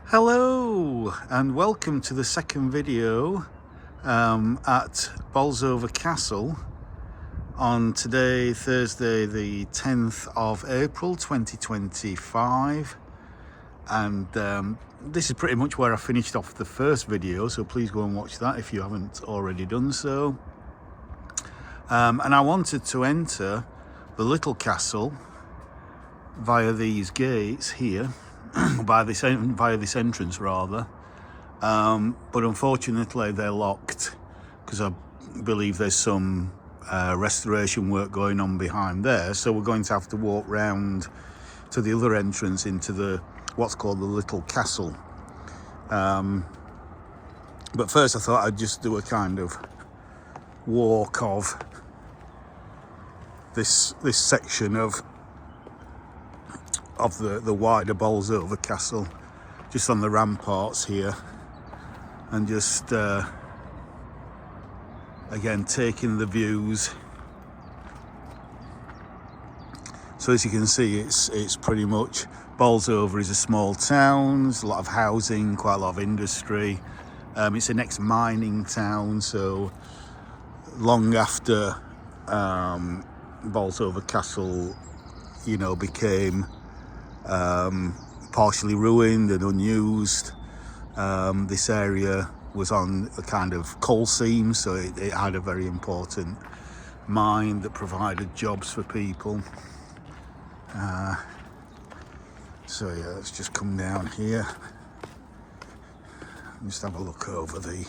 Hello and welcome to the second video at Bolsover Castle on today, Thursday the 10th of April 2025, and this is pretty much where I finished off the first video, so please go and watch that if you haven't already done so. And I wanted to enter the little castle via these gates here, via this entrance rather, but unfortunately they're locked because I believe there's some restoration work going on behind there, so we're going to have to walk round to the other entrance into the what's called the little castle. But first I thought I'd just do a kind of walk of this section of the wider Bolsover Castle, just on the ramparts here, and just again taking the views. So as you can see, it's pretty much, Bolsover is a small town. There's a lot of housing, quite a lot of industry. It's an ex-mining town, so long after Bolsover Castle, became partially ruined and unused, this area was on a kind of coal seam, so it had a very important mine that provided jobs for people. So yeah, let's just come down here and just have a look over the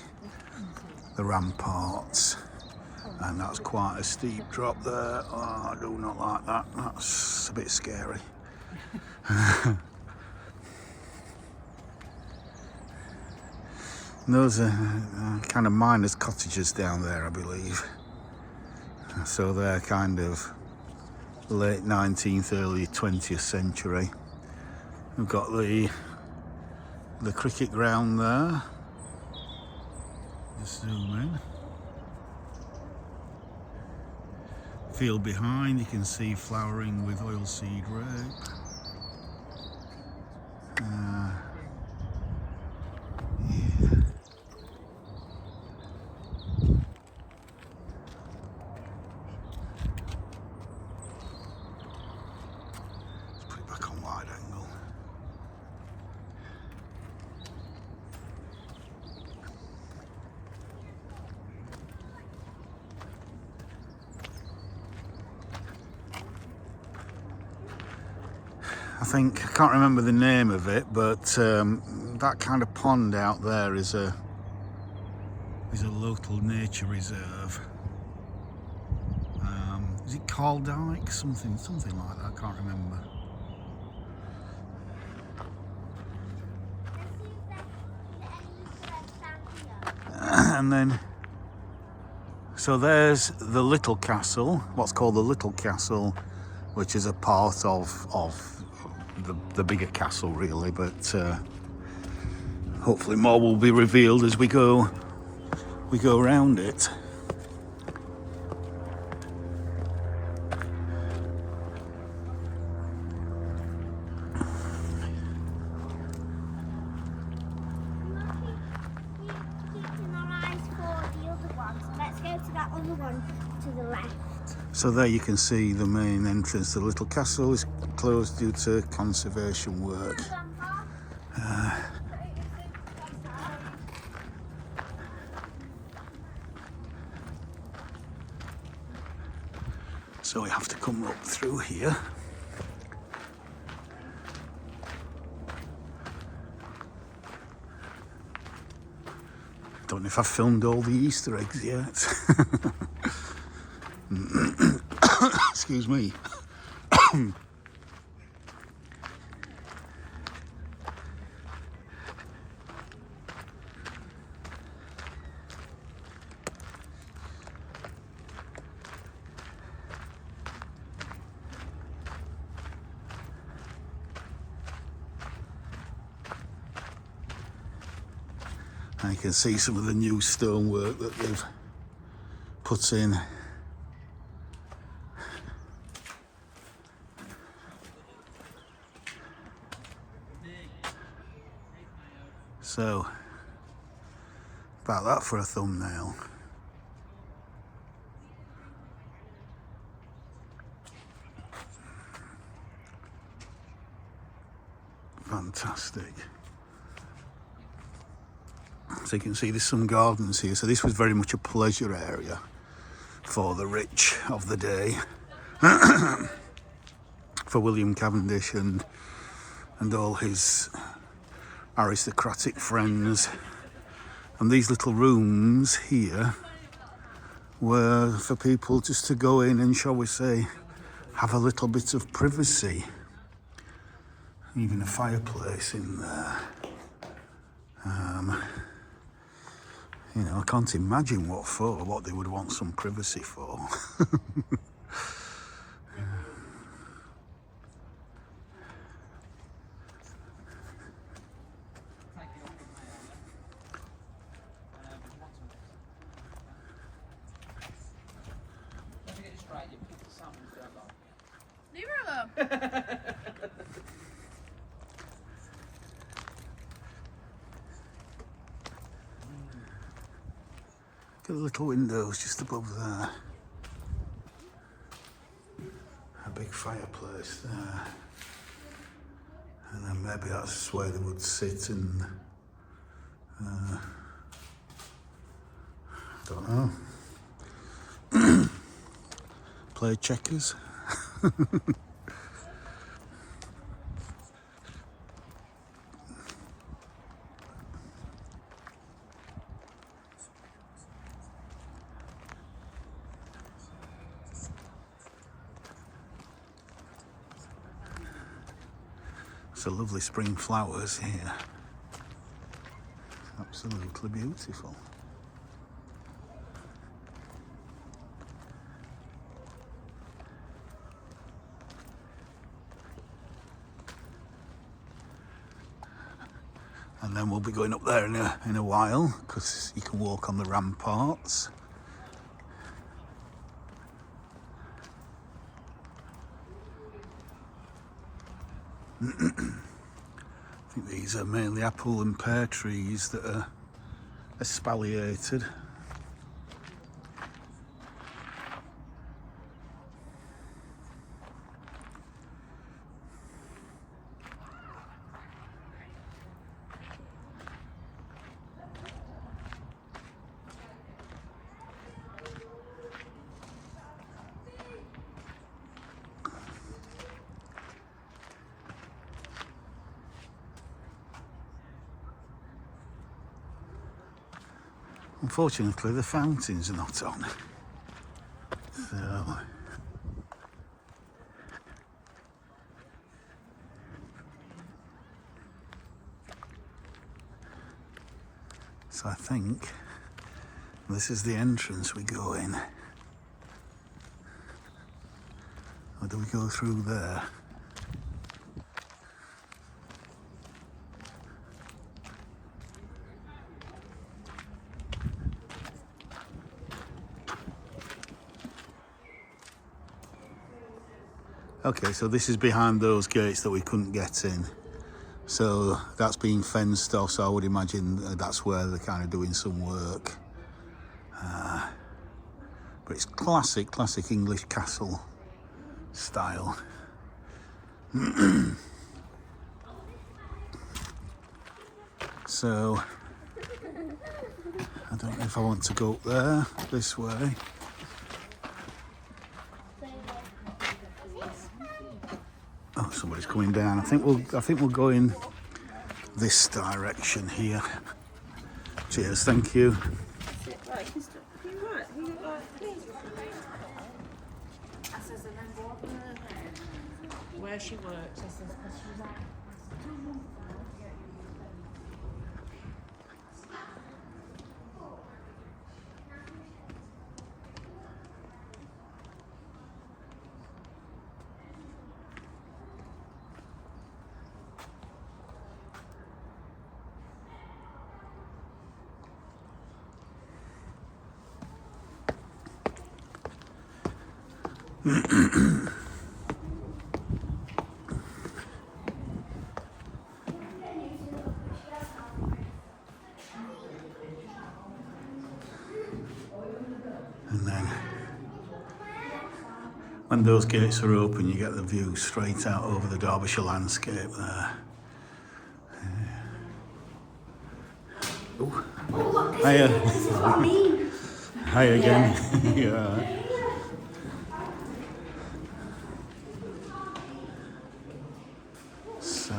ramparts, and that's quite a steep drop there. Oh, I do not like that. That's a bit scary. Those are kind of miners' cottages down there, I believe. So they're kind of late 19th, early 20th century. We've got the cricket ground there. Just zoom in. Field behind, you can see flowering with oilseed rape. I can't remember the name of it, but that kind of pond out there is a local nature reserve. Is it Caldyke? Something like that, I can't remember. And then, so there's the little castle, what's called the little castle, which is a part of the bigger castle really, but hopefully more will be revealed as we go around it. Let's go to that other one to the left. So there you can see the main entrance to the little castle is closed due to conservation work. So we have to come up through here. Don't know if I've filmed all the Easter eggs yet. Excuse me. And you can see some of the new stonework that they've put in. So, about that for a thumbnail. Fantastic. So you can see there's some gardens here. So this was very much a pleasure area for the rich of the day. For William Cavendish and all his aristocratic friends. And these little rooms here were for people just to go in and, shall we say, have a little bit of privacy. Even a fireplace in there. You know, I can't imagine what they would want some privacy for. Leave her alone. Look at the little windows just above there. A big fireplace there. And then maybe that's where they would sit and... don't know. Play checkers. It's a lovely spring flowers here. Absolutely beautiful. And then we'll be going up there in a while, because you can walk on the ramparts. I think these are mainly apple and pear trees that are espaliated. Unfortunately, the fountains are not on. So I think this is the entrance we go in. Or do we go through there? Okay, so this is behind those gates that we couldn't get in. So that's being fenced off, so I would imagine that's where they're kind of doing some work. But it's classic English castle style. So, I don't know if I want to go up there, this way. Oh, somebody's coming down. I think we'll go in this direction here. Cheers, thank you. Where she works, I says, because she's out. When those gates are open, you get the view straight out over the Derbyshire landscape there. Oh, hiya. This is what I mean. Hi again. Yeah. So,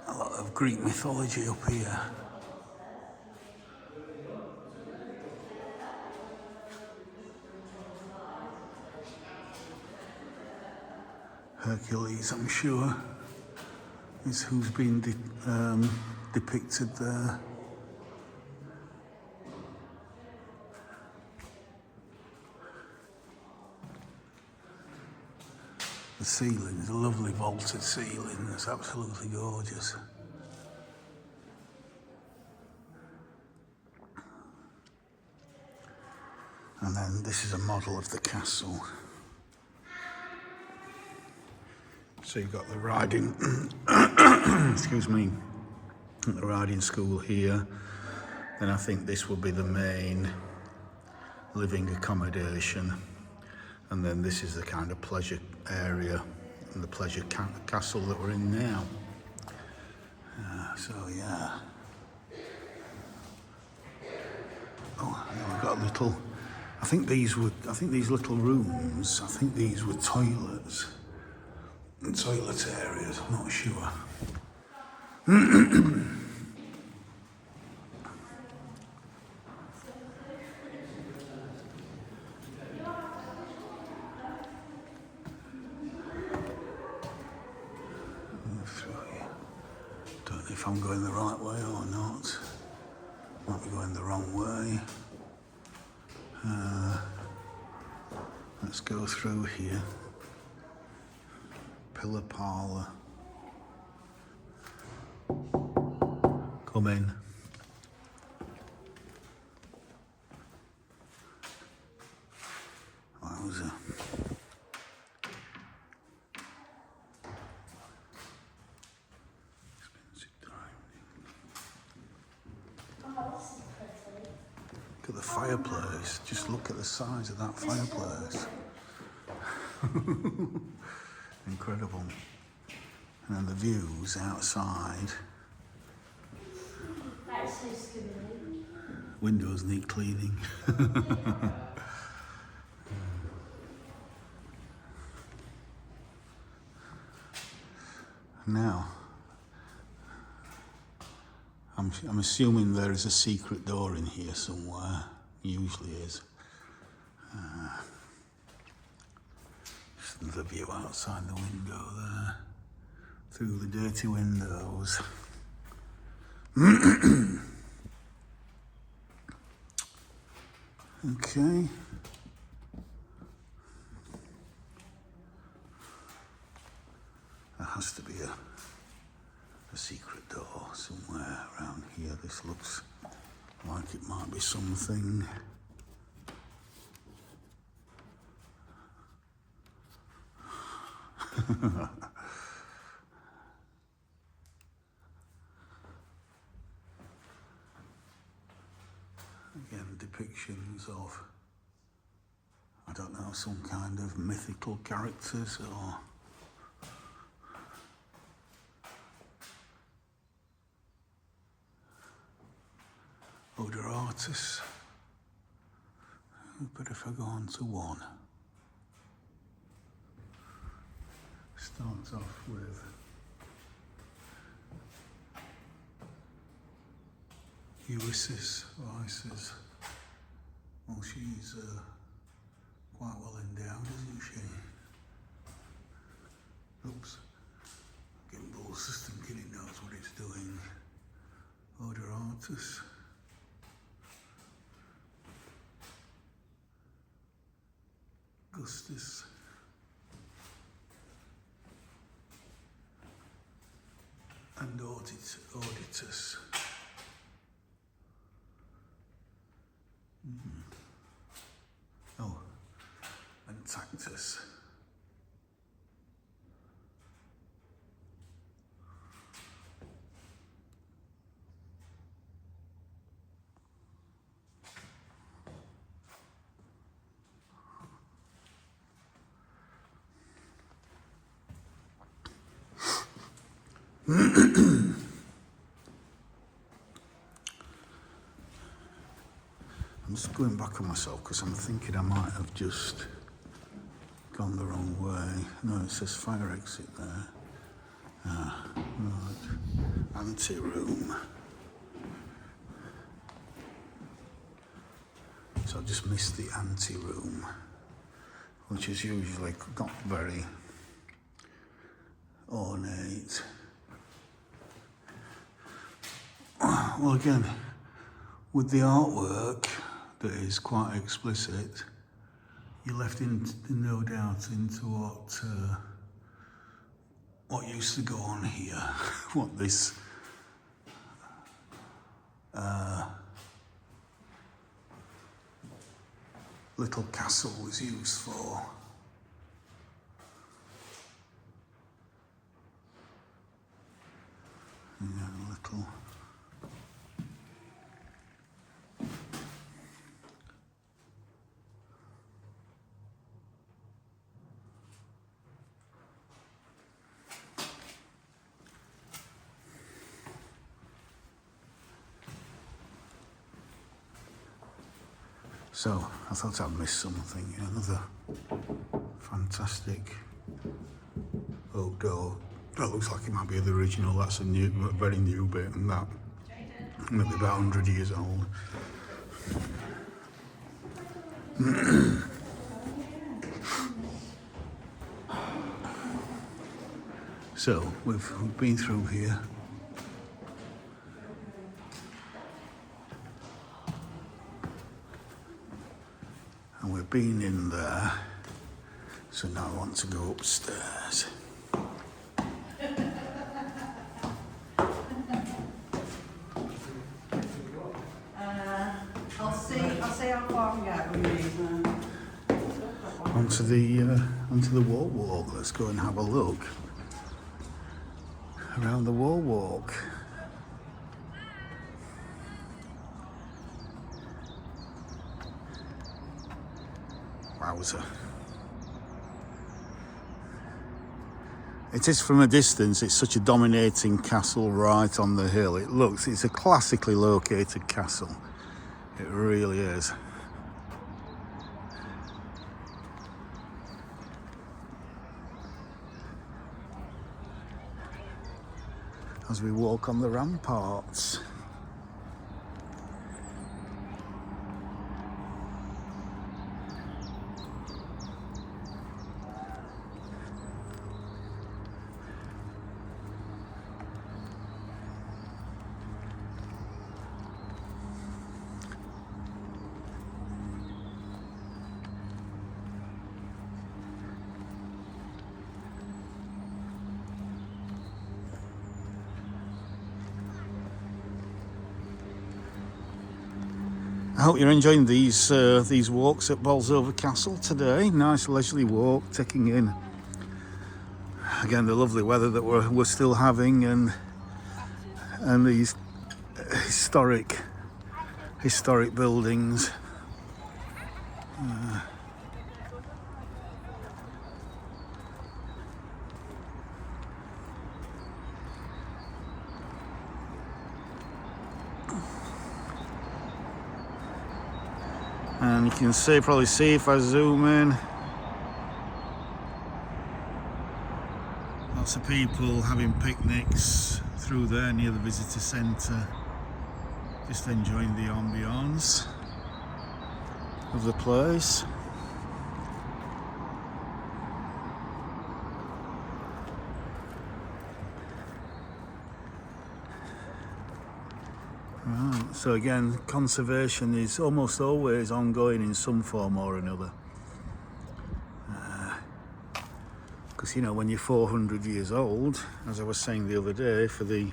a lot of Greek mythology up here. Hercules, I'm sure, is who's been depicted there. The ceiling is a lovely vaulted ceiling. It's absolutely gorgeous. And then this is a model of the castle. So you've got the riding, excuse me, the riding school here. Then I think this will be the main living accommodation. And then this is the kind of pleasure area and the pleasure castle that we're in now. So yeah. Oh, now we've got a little. I think these little rooms. I think these were toilets. And toilet areas. I'm not sure. Don't know if I'm going the right way or not. Might be going the wrong way. Let's go through here. Pillar parlour. Come in. Wowza. Look at the fireplace. Just look at the size of that fireplace. Incredible. And then the views outside. That's so scary. Windows need cleaning. Now, I'm assuming there is a secret door in here somewhere. Usually is. Just another view outside the window there. Through the dirty windows. Okay. There has to be a secret door somewhere around here. This looks like it might be something. Again, depictions of, I don't know, some kind of mythical characters or Odoratus. But if I go on to one, starts off with Ulysses, or Isis. Well, she's quite well endowed, isn't she? Oops. Gimbal's just thinking it knows what it's doing. Odoratus. Augustus. And Auditus. Oh, and Tactus. I'm just going back on myself because I'm thinking I might have just gone the wrong way. No, it says fire exit there. Ah, right. Ante-room. So I've just missed the ante-room, which is usually not very ornate. Well, again, with the artwork that is quite explicit, you're left in no doubt into what used to go on here, what this little castle was used for. Yeah, little. So, I thought I'd missed something. Another fantastic oak door. That looks like it might be the original. That's a new, very new bit, and that maybe about 100 years old. So, we've been through here. And we've been in there, so now I want to go upstairs. I'll see how far I can get with these. Onto the wall walk. Let's go and have a look around the wall walk. Wowzer. It is from a distance, it's such a dominating castle right on the hill. It's a classically located castle. It really is. As we walk on the ramparts. I hope you're enjoying these walks at Bolsover Castle today. Nice leisurely walk, taking in again the lovely weather that we're still having, and these historic buildings. And you can probably see if I zoom in, lots of people having picnics through there near the visitor centre, just enjoying the ambience of the place. Right, so again, conservation is almost always ongoing in some form or another. Because you know, when you're 400 years old, as I was saying the other day for the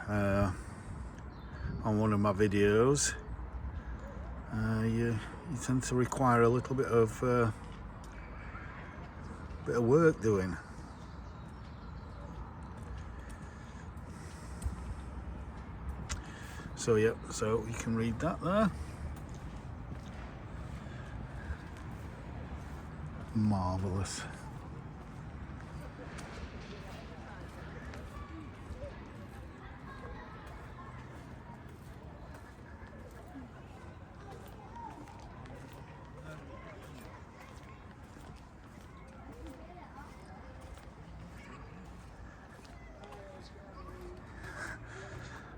on one of my videos, you tend to require a little bit of work doing. So yeah, so you can read that there. Marvellous.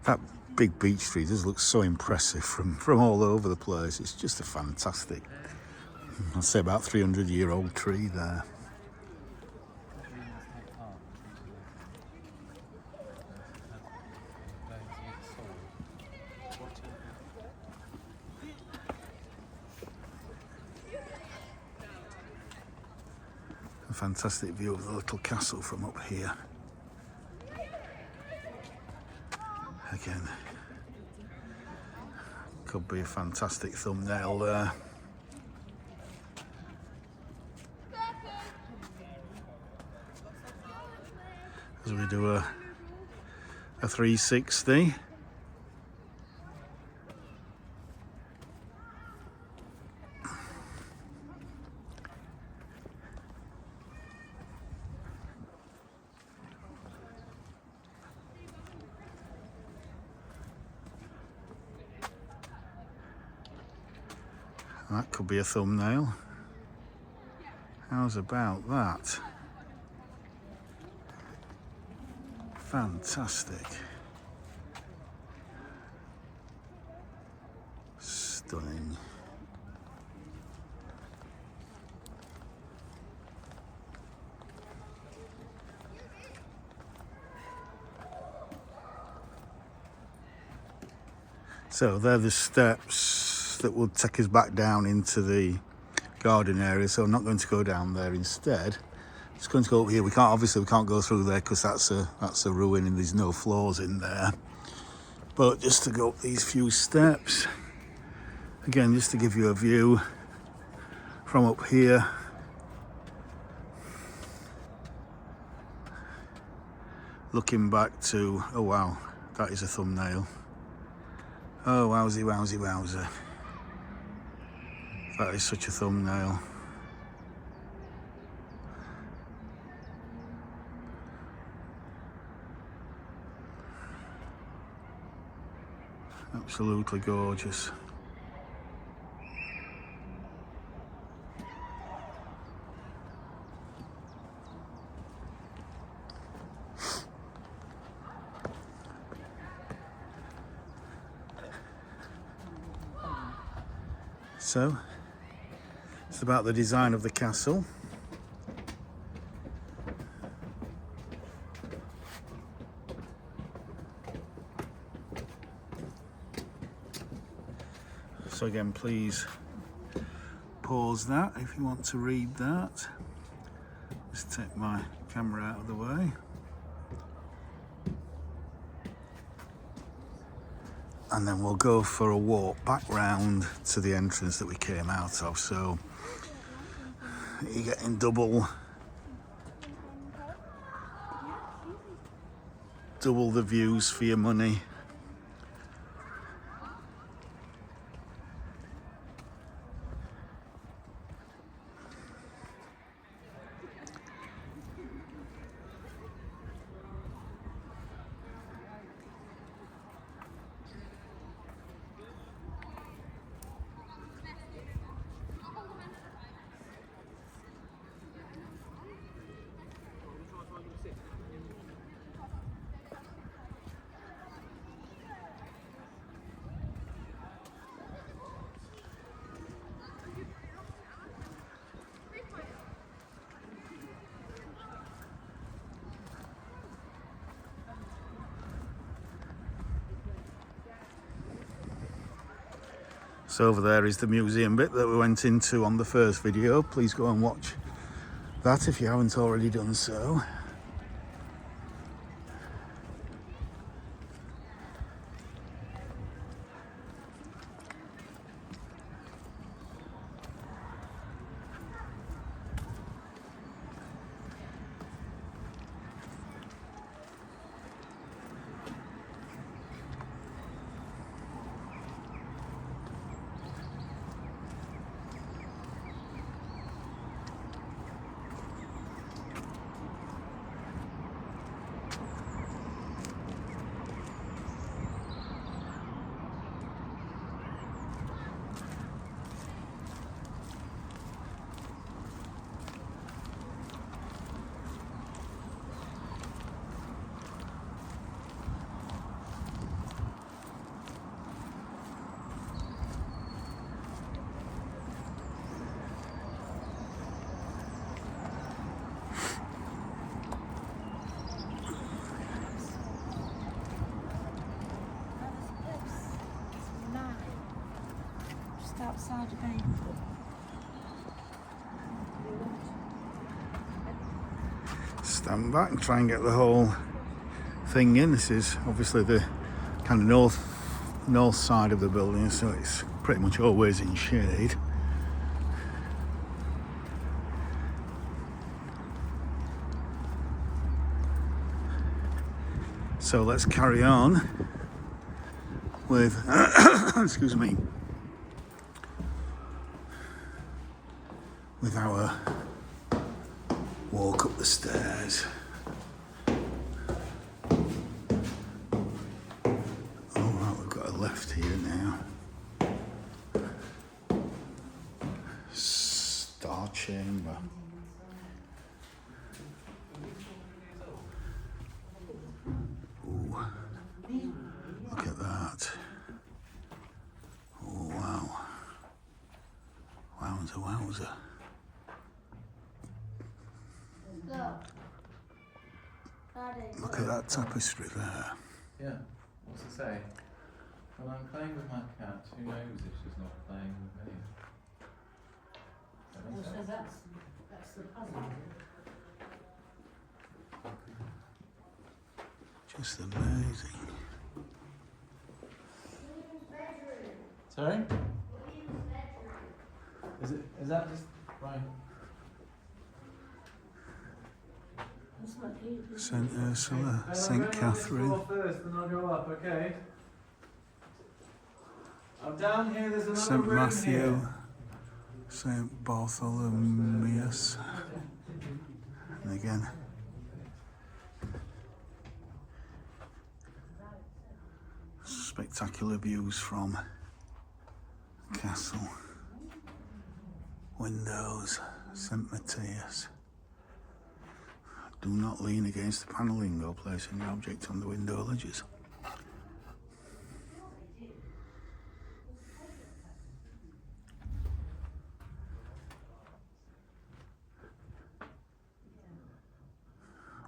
That big beech tree does look so impressive from all over the place. It's just a fantastic, I'd say about 300-year-old tree there. A fantastic view of the little castle from up here. Again, could be a fantastic thumbnail there. As we do a 360. That could be a thumbnail. How's about that? Fantastic. Stunning. So they're the steps that will take us back down into the garden area. So I'm not going to go down there. Instead, it's going to go up here. We can't go through there because that's a ruin and there's no floors in there. But just to go up these few steps, again, just to give you a view from up here. Looking back to, oh wow, that is a thumbnail. Oh wowsy, wowsy, wowzer. That is such a thumbnail. Absolutely gorgeous. So, it's about the design of the castle. So again, please pause that if you want to read that. Just take my camera out of the way. And then we'll go for a walk back round to the entrance that we came out of. So you're getting double the views for your money. So over there is the museum bit that we went into on the first video. Please go and watch that if you haven't already done so. outside of me. Stand back and try and get the whole thing in. This is obviously the kind of north side of the building, so it's pretty much always in shade. So let's carry on with excuse me, with our walk up the stairs. All right, we've got a left here now. Star chamber. Ooh, look at that. Oh wow. Wowza, wowza. Look at that tapestry there. Yeah, what's it say? When I'm playing with my cat, who knows if she's not playing with me? That makes sense? That's the puzzle. Just amazing. Sorry? Is that just right? St Ursula, St Catherine. First, then I'll go up, okay? I'm down here, there's another St room Matthew, here. St Bartholomew's, and again spectacular views from the castle. Windows, St Matthias. Do not lean against the panelling or place any object on the window ledges.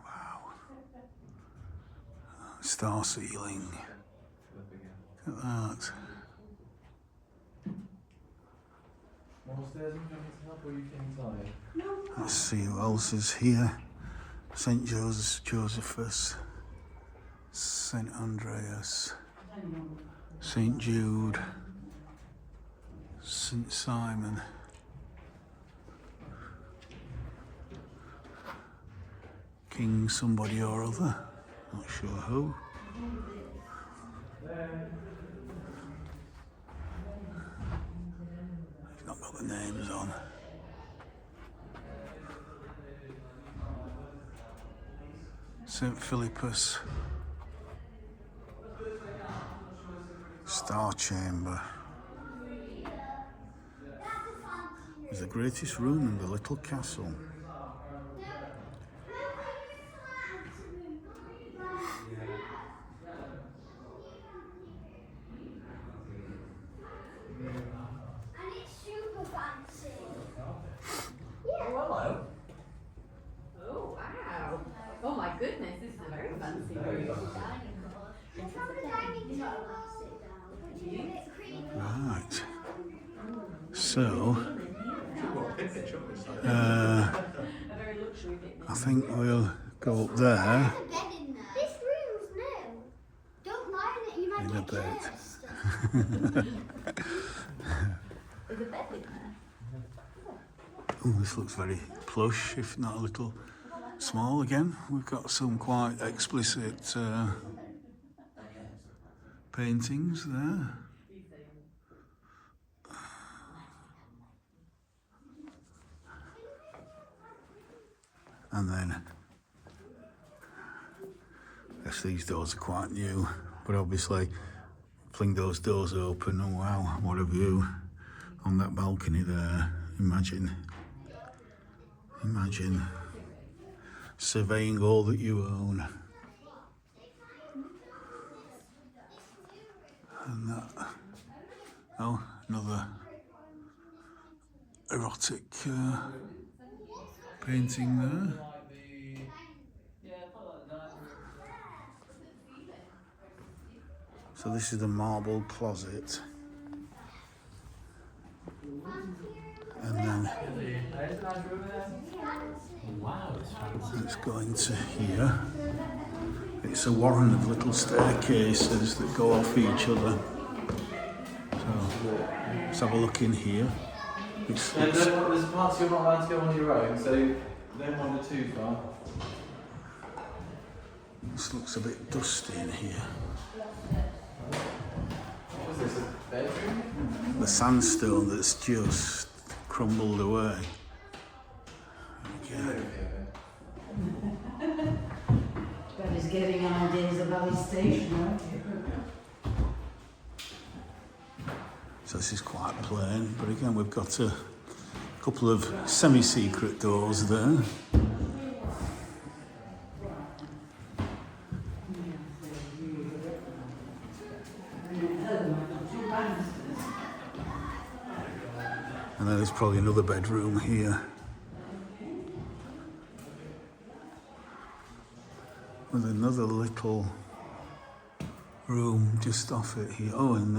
Wow. Star ceiling. Look at that. More stairs, I'm coming to help, or you feeling tired? Let's see who else is here. St Josephus, St Andreas, St Jude, St Simon, King somebody or other, not sure who. He's not got the names on. St Philippus, Star Chamber. It's the greatest room in the little castle. And it's super fancy. Oh, hello. Oh, wow. Oh, my goodness, this is a very fancy room. It's on the dining table. Which is a bit creepy. Right. So, I think we'll go up there There's a bed in there. This room's new. Don't lie in it, you might in a get bit. cursed. There's a bed in there. Oh, this looks very plush, if not a little small again. We've got some quite explicit paintings there. And then, I guess these doors are quite new, but obviously, fling those doors open, oh wow, what a view on that balcony there. Imagine surveying all that you own. And that, oh, another erotic painting there. So this is the marble closet. And then Wow, it's fancy. let's go into here. It's a warren of little staircases that go off each other. So let's have a look in here. There's parts you're not allowed to go on your own, so don't wander too far. This looks a bit dusty in here. What is this, a bedroom? The sandstone that's just crumbled away. Okay. But he's getting ideas about his station, aren't you? So this is quite plain, but again we've got a couple of semi-secret doors there. And then there's probably another bedroom here. With another little room just off it here. Oh, and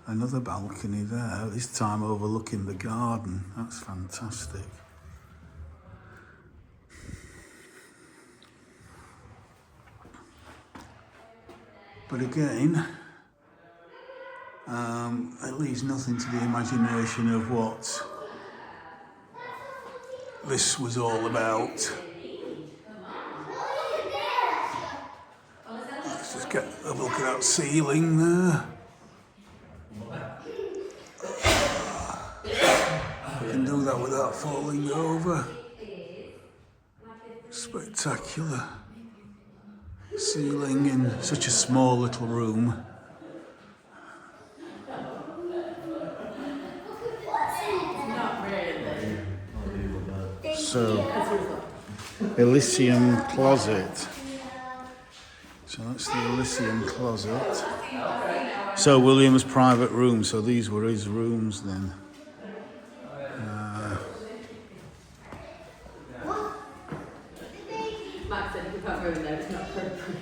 another balcony there, this time overlooking the garden. That's fantastic. But again, it leaves nothing to the imagination of what this was all about. Let's just get a look at that ceiling there. You can do that without falling over. Spectacular ceiling in such a small little room. So, Elysium closet. So that's the Elysium closet. So William's private room. So these were his rooms then. Max said you can't go in there, it's not appropriate.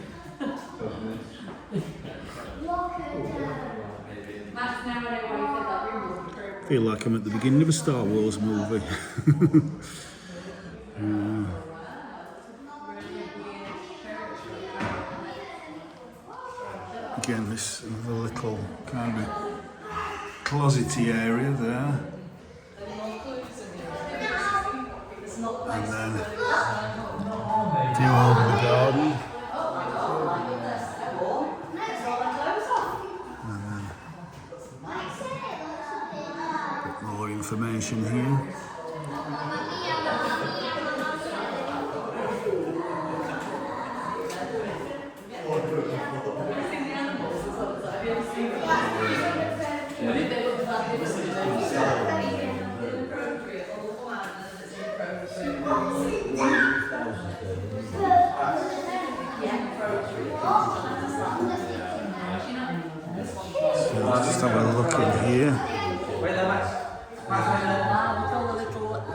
Max, now I know why you said that room wasn't appropriate. Feel like I'm at the beginning of a Star Wars movie. Again, this another little kind of closety area there. And then view over the garden. And then a bit more information here. So let's just have a look in here.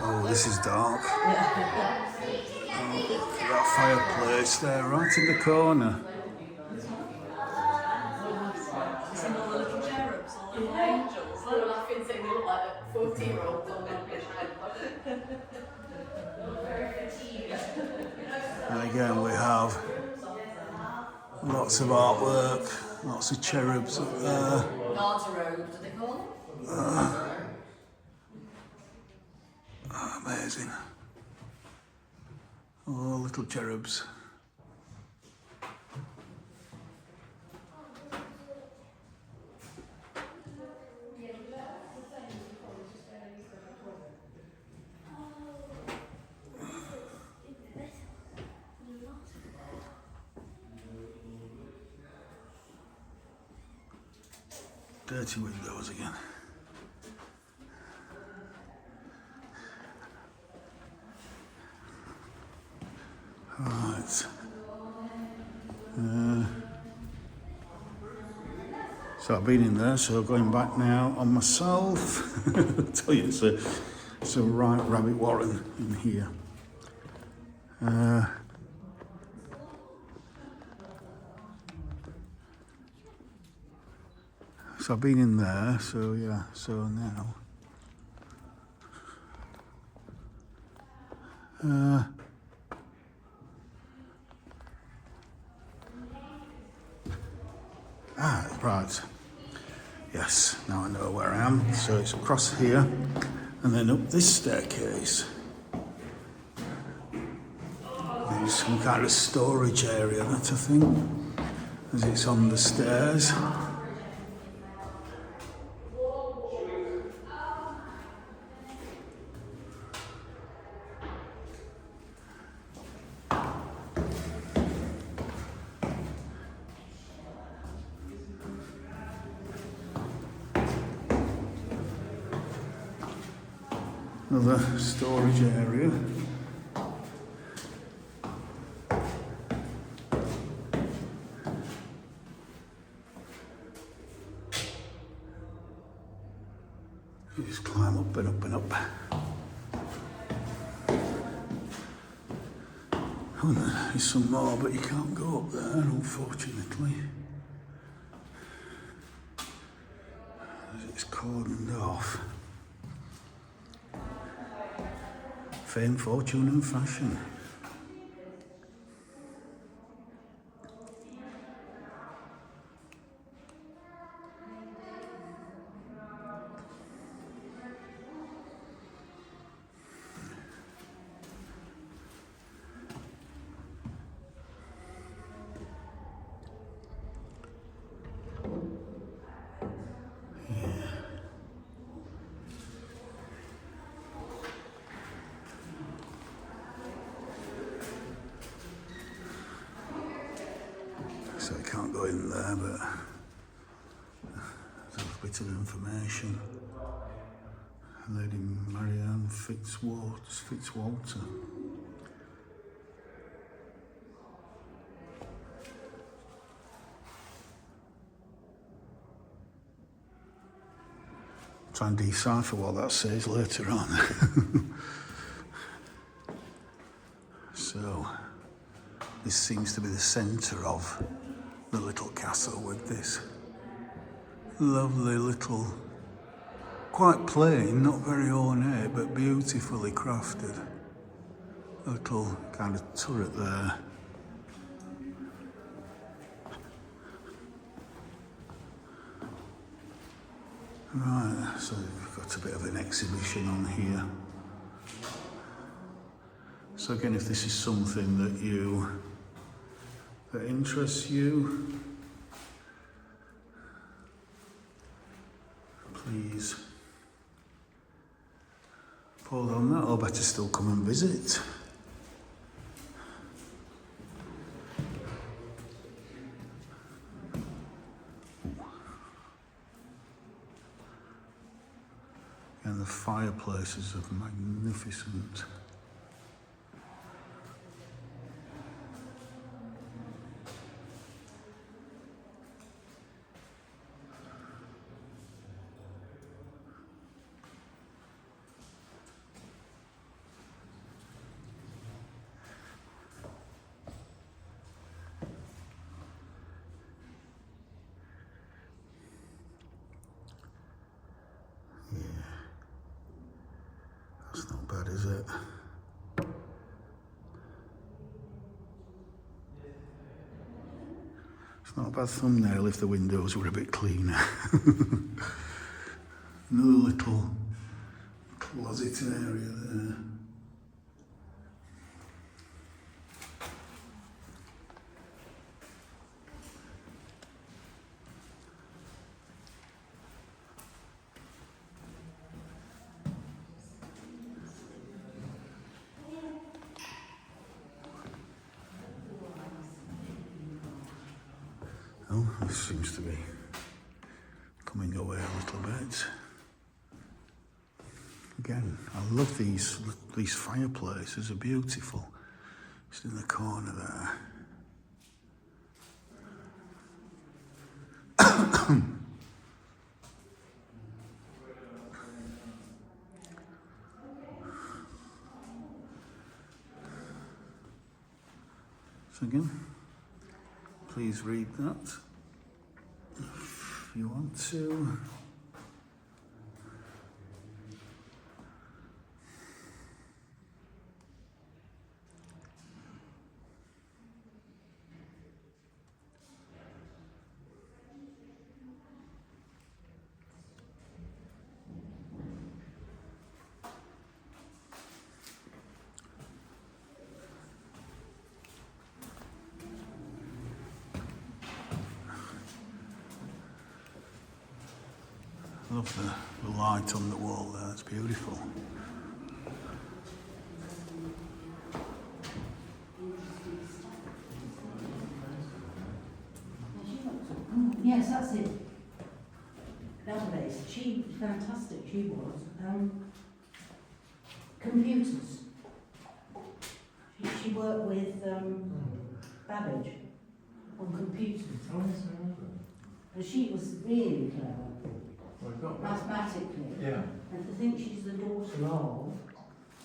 Oh, this is dark. Oh, look at that fireplace there, right in the corner. Some of the little cherubs, all the little angels. They're laughing, saying they look like a 14-year-old on And again, we have lots of artwork, lots of cherubs up there. Garderobe, do they call them? Amazing. Oh, little cherubs. Dirty windows again. Right. So I've been in there, so going back now on myself. I'll tell you, it's a right rabbit warren in here. So I've been in there, so yeah, so now Right. Yes, now I know where I am. So it's across here and then up this staircase. There's some kind of storage area, that I think, as it's on the stairs. Another storage area. You just climb up and up and up. Oh, there's some more, but you can't go up there, unfortunately. It's cordoned off. Fame, fortune and fashion. So I can't go in there, but there's a bit of information. Lady Marianne Fitzwalter. Try and decipher what that says later on. So, this seems to be the centre of the little castle with this lovely little, quite plain, not very ornate, but beautifully crafted little kind of turret there. Right, so we've got a bit of an exhibition on here. So again, if this is something that interests you, please pause on that, or better still come and visit. And the fireplaces are magnificent. That's not bad, is it? It's not a bad thumbnail if the windows were a bit cleaner. Another little closet area there. Oh, this seems to be coming away a little bit. Again, I love these fireplaces, are beautiful. Just in the corner there. So again, please read that if you want to. I love the light on the wall there, it's beautiful. Yes, that's it. Nowadays, she was fantastic, she was. Computers. She worked with Babbage on computers. Oh, yes, I remember. And she was really clever, Well, we've got mathematically. Yeah. And to think she's the daughter of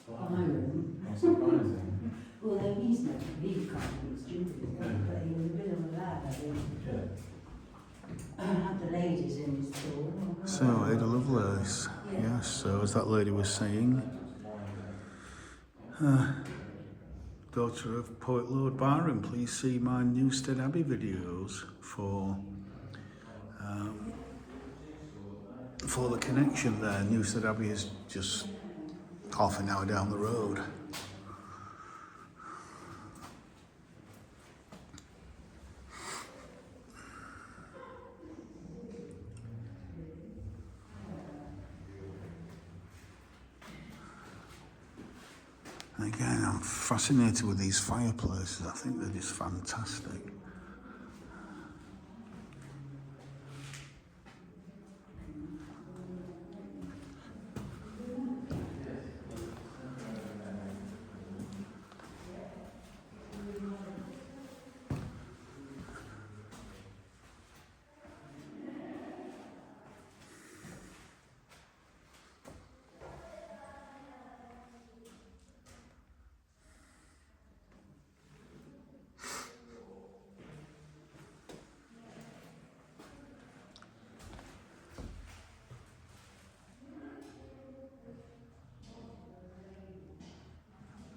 Byron. How surprising. Well, he's not, he can't be stupid, but he was a bit of a lad, I think. Yeah. Had the ladies in his school. So, Ada Lovelace, yes, so as that lady was saying, daughter of poet Lord Byron, please see my Newstead Abbey videos for the connection there. Newstead Abbey is just half an hour down the road. And again, I'm fascinated with these fireplaces. I think they're just fantastic.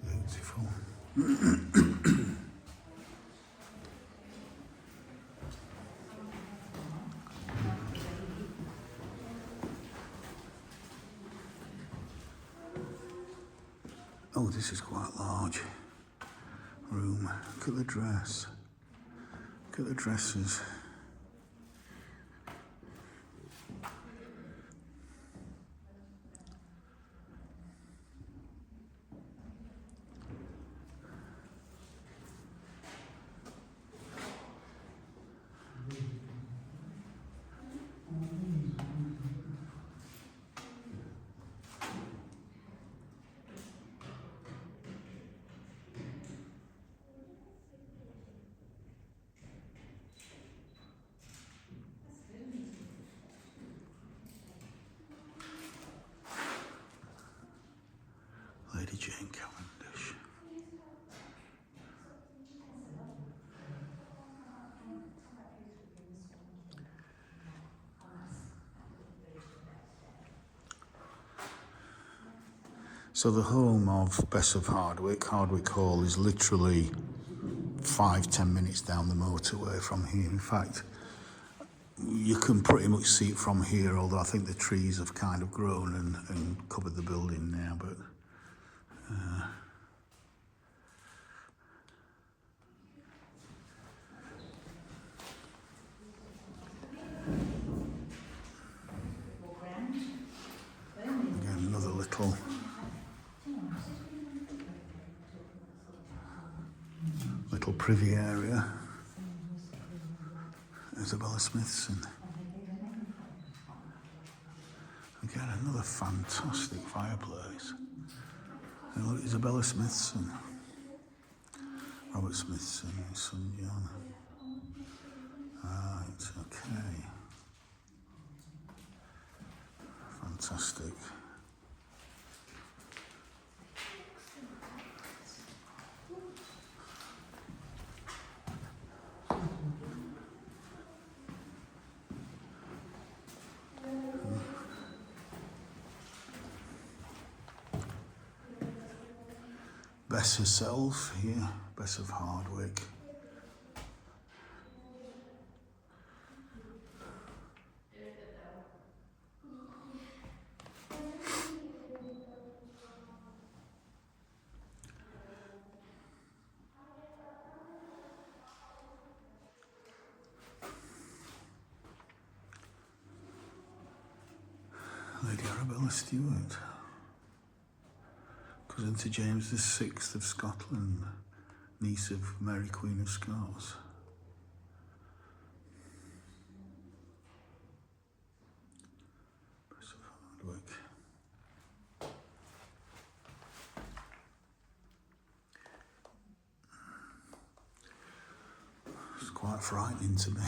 Beautiful. Oh, this is quite a large room. Look at the dress. Look at the dresses. Lady Jane Cavendish. So the home of Bess of Hardwick Hall, is literally 5-10 minutes down the motorway from here. In fact, you can pretty much see it from here, although I think the trees have kind of grown and covered the building now, but again, another little privy area. Isabella Smithson. Again, another fantastic fireplace. And look, Isabella Smithson. Robert Smithson, his son John. Right, okay. Fantastic. Bess herself here, Bess of Hardwick. Lady Arabella Stewart, cousin to James VI of Scotland, niece of Mary Queen of Scots. Piece of hard work. It's quite frightening to me.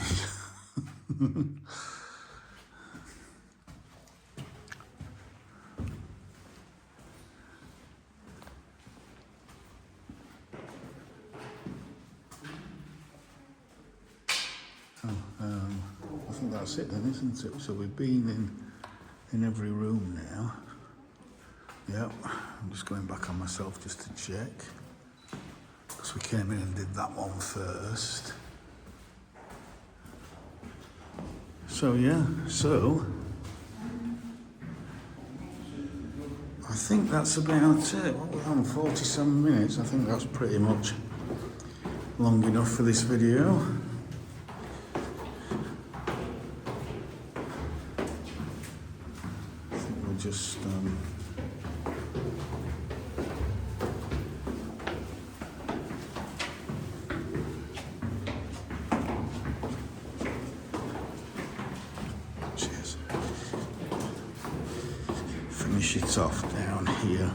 I think that's it then, isn't it? So we've been in every room now. Yep, I'm just going back on myself just to check. Because we came in and did that one first. So yeah, I think that's about it. What we're on, 47 minutes. I think that's pretty much long enough for this video. I think we'll just cheers. Finish it off down here.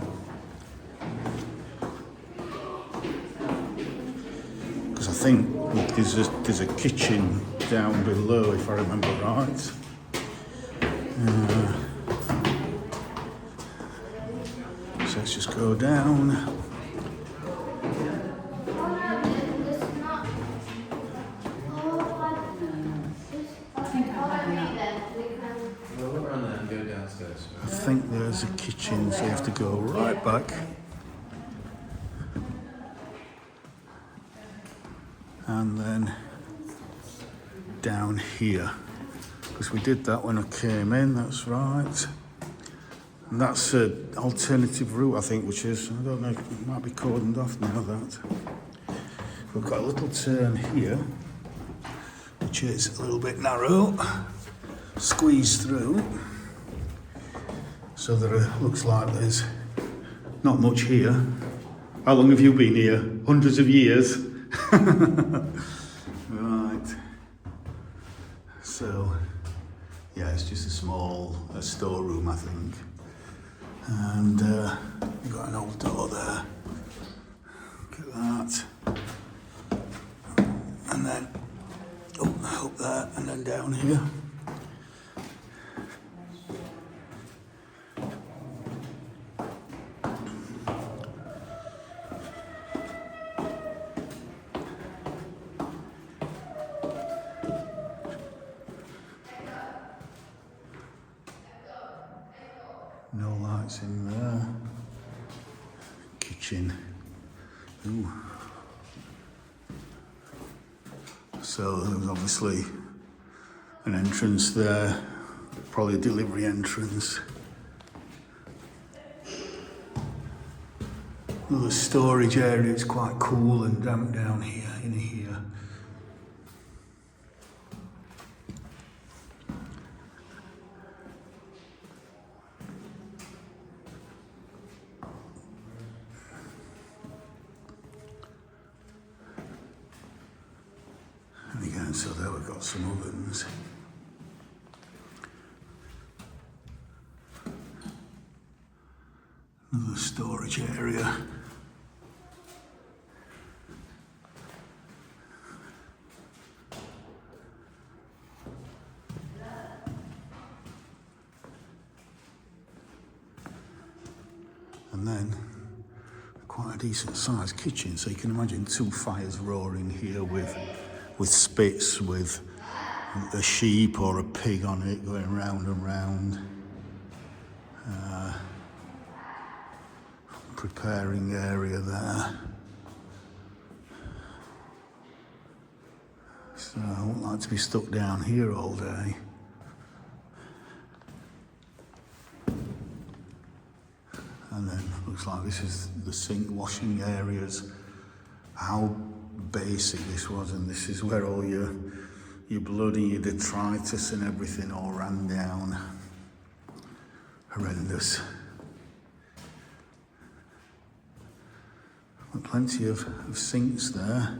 Because I think there's a kitchen down below, if I remember right. So let's just go down. Well, we'll run there and go downstairs. I think there's a kitchen, so you have to go right back. And then down here. Because we did that when I came in, that's right. And that's an alternative route, I think, which is, I don't know, it might be cordoned off now, that. We've got a little turn here, which is a little bit narrow. Squeeze through. So there looks like there's not much here. How long have you been here? Hundreds of years. Right. So, yeah, it's just a small storeroom, I think. And you've got an old door there. Look at that. And then up there, and then down here. No lights in there. Kitchen. Ooh. So there's obviously an entrance there, probably a delivery entrance. Another storage area, it's quite cool and damp down here, in here. And again, so there we've got some ovens. Another storage area. And then quite a decent sized kitchen, so you can imagine two fires roaring here with spits with a sheep or a pig on it going round and round. Preparing area there. So I wouldn't like to be stuck down here all day. And then looks like this is the sink washing areas. How basic this was, and this is where all your blood and your detritus and everything all ran down. horrendous. But plenty of sinks there.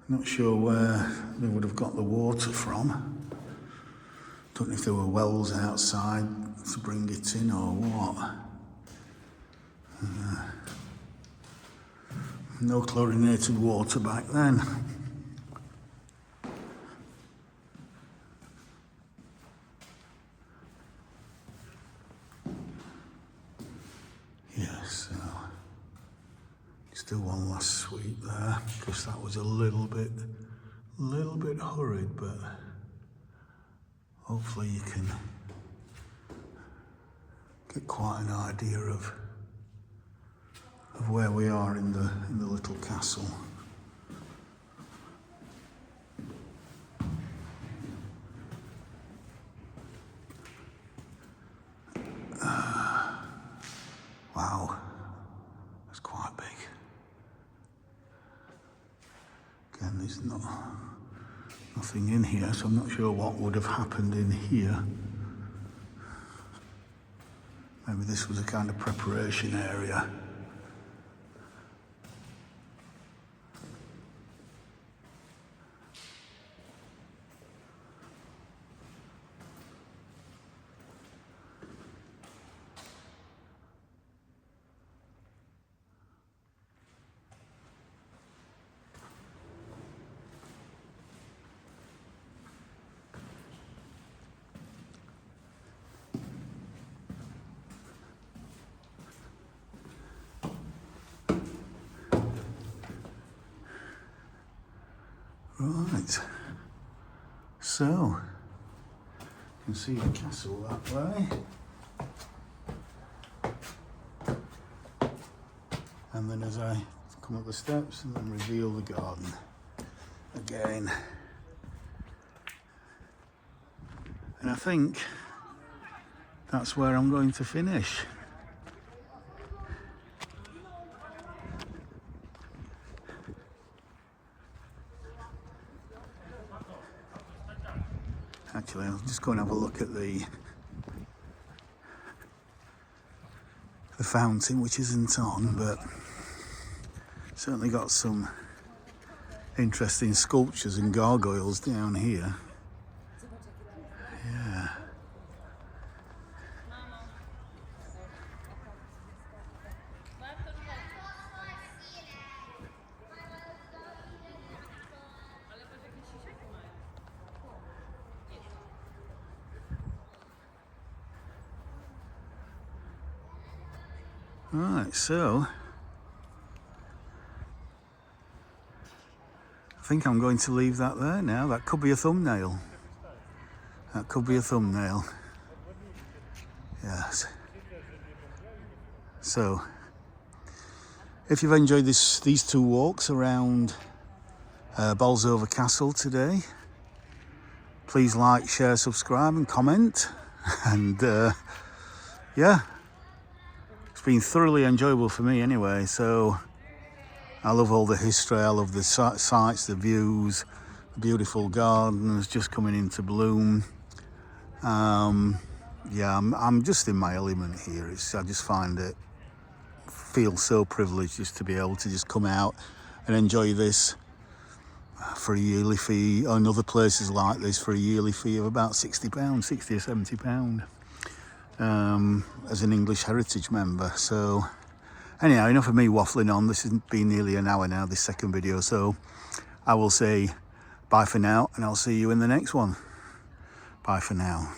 Not sure where they would have got the water from. Don't know if there were wells outside to bring it in or what. No chlorinated water back then. Yes, so still one last sweep there, because that was a little bit hurried, but hopefully you can get quite an idea of where we are in the little castle. Wow, that's quite big. Again, there's nothing in here, so I'm not sure what would have happened in here. Maybe this was a kind of preparation area. Right, so you can see the castle that way, and then as I come up the steps and then reveal the garden again, and I think that's where I'm going to finish. Actually, I'll just go and have a look at the fountain, which isn't on, but certainly got some interesting sculptures and gargoyles down here. Yeah. Right, so I think I'm going to leave that there now. That could be a thumbnail. That could be a thumbnail. Yes. So, if you've enjoyed these two walks around Bolsover Castle today, please like, share, subscribe and comment. And yeah, it's been thoroughly enjoyable for me anyway. So I love all the history, I love the sights, the views, the beautiful gardens just coming into bloom. Yeah, I'm just in my element here. I just feel so privileged just to be able to just come out and enjoy this for a yearly fee, and other places like this for a yearly fee of about £60, £60 or £70, as an English Heritage member. So anyhow, enough of me waffling on. This has been nearly an hour now, this second video, so I will say bye for now, and I'll see you in the next one. Bye for now.